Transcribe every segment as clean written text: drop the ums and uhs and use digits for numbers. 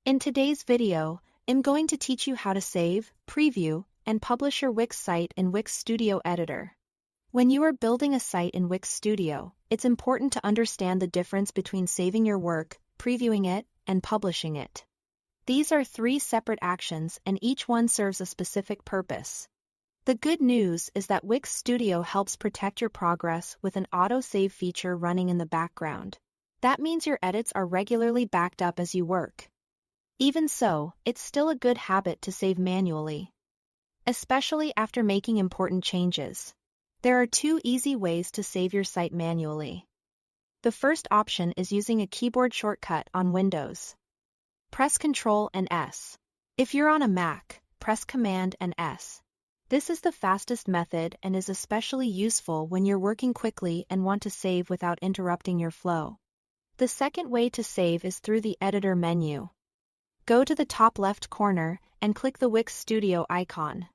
In today's video, I'm going to teach you how to save, preview, and publish your Wix site in Wix Studio Editor. When you are building a site in Wix Studio, it's important to understand the difference between saving your work, previewing it, and publishing it. These are three separate actions and each one serves a specific purpose. The good news is that Wix Studio helps protect your progress with an auto-save feature running in the background. That means your edits are regularly backed up as you work. Even so, it's still a good habit to save manually, especially after making important changes. There are two easy ways to save your site manually. The first option is using a keyboard shortcut on Windows. Press Ctrl and S. If you're on a Mac, press Command and S. This is the fastest method and is especially useful when you're working quickly and want to save without interrupting your flow. The second way to save is through the Editor menu. Go to the top left corner and click the Wix Studio icon.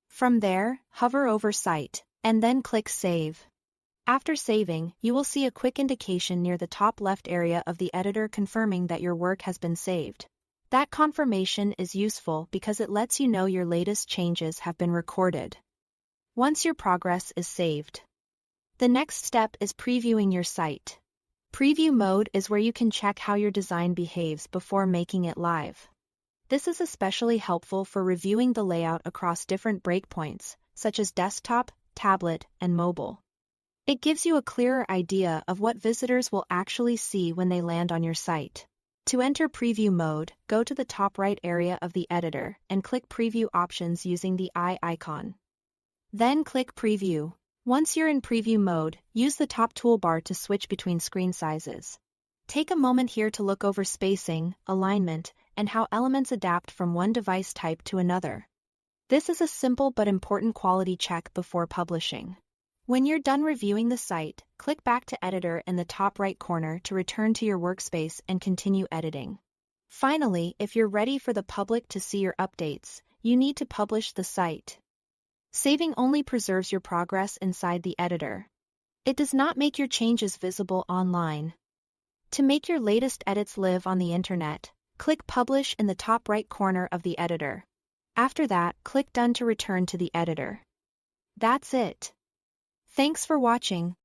From there, hover over Site, and then click Save. After saving, you will see a quick indication near the top left area of the editor confirming that your work has been saved. That confirmation is useful because it lets you know your latest changes have been recorded. Once your progress is saved, the next step is previewing your site. Preview mode is where you can check how your design behaves before making it live. This is especially helpful for reviewing the layout across different breakpoints, such as desktop, tablet, and mobile. It gives you a clearer idea of what visitors will actually see when they land on your site. To enter preview mode, go to the top right area of the editor and click Preview Options using the eye icon. Then click Preview. Once you're in preview mode, use the top toolbar to switch between screen sizes. Take a moment here to look over spacing, alignment, and how elements adapt from one device type to another. This is a simple but important quality check before publishing. When you're done reviewing the site, click back to Editor in the top right corner to return to your workspace and continue editing. Finally, if you're ready for the public to see your updates, you need to publish the site. Saving only preserves your progress inside the editor. It does not make your changes visible online. To make your latest edits live on the internet, click Publish in the top right corner of the editor. After that, click Done to return to the editor. That's it. Thanks for watching.